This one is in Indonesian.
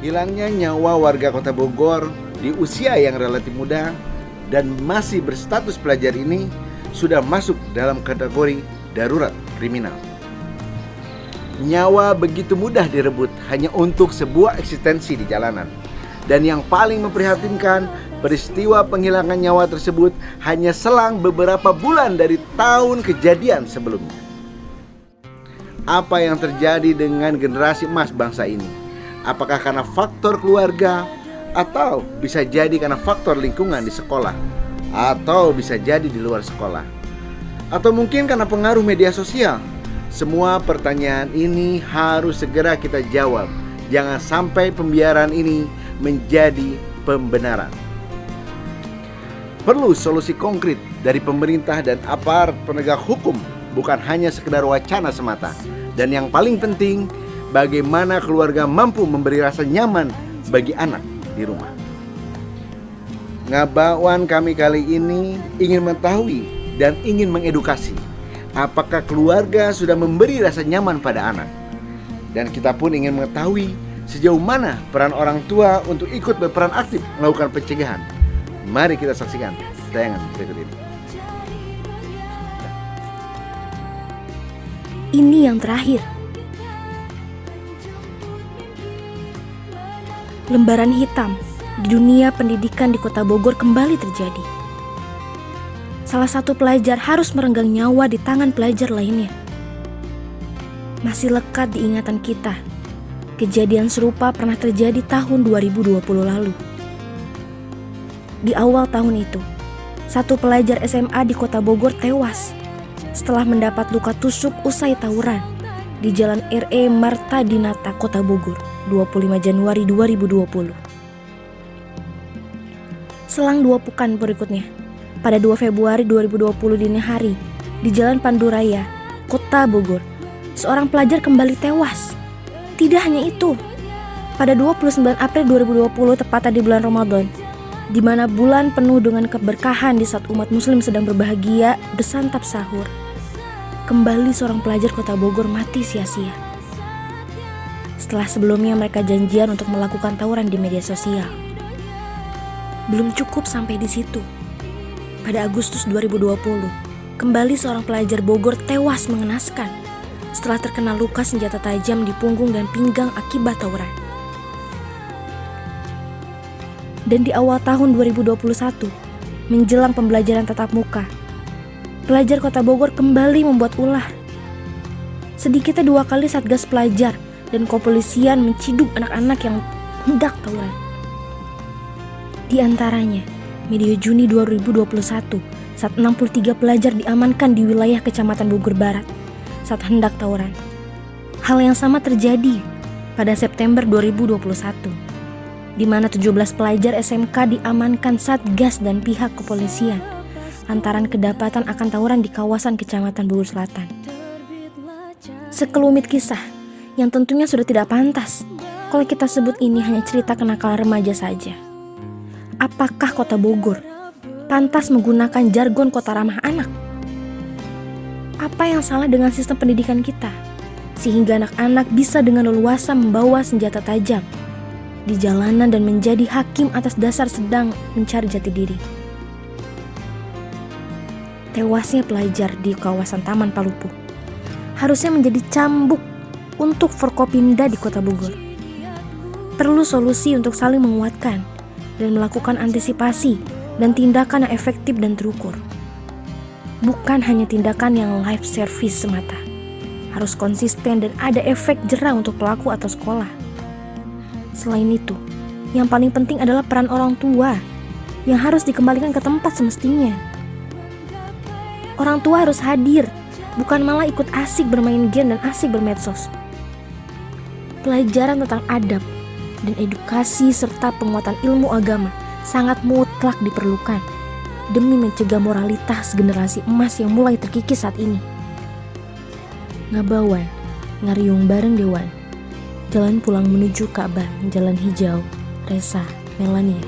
Hilangnya nyawa warga Kota Bogor di usia yang relatif muda dan masih berstatus pelajar ini sudah masuk dalam kategori darurat kriminal. Nyawa begitu mudah direbut hanya untuk sebuah eksistensi di jalanan. Dan yang paling memprihatinkan, peristiwa penghilangan nyawa tersebut hanya selang beberapa bulan dari tahun kejadian sebelumnya. Apa yang terjadi dengan generasi emas bangsa ini? Apakah karena faktor keluarga, atau bisa jadi karena faktor lingkungan di sekolah, atau bisa jadi di luar sekolah, atau mungkin karena pengaruh media sosial? Semua pertanyaan ini harus segera kita jawab. Jangan sampai pembiaran ini menjadi pembenaran. Perlu solusi konkret dari pemerintah dan aparat penegak hukum, bukan hanya sekedar wacana semata. Dan yang paling penting, bagaimana keluarga mampu memberi rasa nyaman bagi anak di rumah. Ngabawan kami kali ini ingin mengetahui dan ingin mengedukasi. Apakah keluarga sudah memberi rasa nyaman pada anak? Dan kita pun ingin mengetahui sejauh mana peran orang tua untuk ikut berperan aktif melakukan pencegahan. Mari kita saksikan tayangan berikut ini. Ini yang terakhir. Lembaran hitam di dunia pendidikan di Kota Bogor kembali terjadi. Salah satu pelajar harus merenggang nyawa di tangan pelajar lainnya. Masih lekat di ingatan kita, kejadian serupa pernah terjadi tahun 2020 lalu. Di awal tahun itu, satu pelajar SMA di Kota Bogor tewas setelah mendapat luka tusuk usai tawuran di Jalan R.E. Marta Dinata, Kota Bogor, 25 Januari 2020. Selang 2 pekan berikutnya, pada 2 Februari 2020 dini hari, di Jalan Panduraya, Kota Bogor, seorang pelajar kembali tewas. Tidak hanya itu, pada 29 April 2020, tepatnya di bulan Ramadan, di mana bulan penuh dengan keberkahan di saat umat muslim sedang berbahagia bersantap sahur, kembali seorang pelajar Kota Bogor mati sia-sia. Setelah sebelumnya mereka janjian untuk melakukan tawuran di media sosial. Belum cukup sampai di situ. Pada Agustus 2020, kembali seorang pelajar Bogor tewas mengenaskan setelah terkena luka senjata tajam di punggung dan pinggang akibat tawuran. Dan di awal tahun 2021, menjelang pembelajaran tatap muka, pelajar Kota Bogor kembali membuat ulah. Sedikitnya 2 kali Satgas Pelajar dan kepolisian menciduk anak-anak yang hendak tawuran. Di antaranya, medio Juni 2021, saat 63 pelajar diamankan di wilayah Kecamatan Bogor Barat saat hendak tawuran. Hal yang sama terjadi pada September 2021, di mana 17 pelajar SMK diamankan Satgas dan pihak kepolisian lantaran kedapatan akan tawuran di kawasan Kecamatan Bogor Selatan. Sekelumit kisah yang tentunya sudah tidak pantas kalau kita sebut ini hanya cerita kenakalan remaja saja. Apakah Kota Bogor pantas menggunakan jargon kota ramah anak? Apa yang salah dengan sistem pendidikan kita sehingga anak-anak bisa dengan leluasa membawa senjata tajam di jalanan dan menjadi hakim atas dasar sedang mencari jati diri? Tewasnya pelajar di kawasan Taman Palupu harusnya menjadi cambuk untuk Forkopimda di Kota Bogor. Perlu solusi untuk saling menguatkan dan melakukan antisipasi dan tindakan yang efektif dan terukur. Bukan hanya tindakan yang live service semata. Harus konsisten dan ada efek jera untuk pelaku atau sekolah. Selain itu, yang paling penting adalah peran orang tua yang harus dikembalikan ke tempat semestinya. Orang tua harus hadir, bukan malah ikut asik bermain game dan asik bermedsos. Pelajaran tentang adab dan edukasi serta penguatan ilmu agama sangat mutlak diperlukan demi mencegah moralitas generasi emas yang mulai terkikis saat ini. Ngabawan, ngariung bareng Dewan. Jalan pulang menuju Ka'bah, Jalan Hijau, Resa, Melania.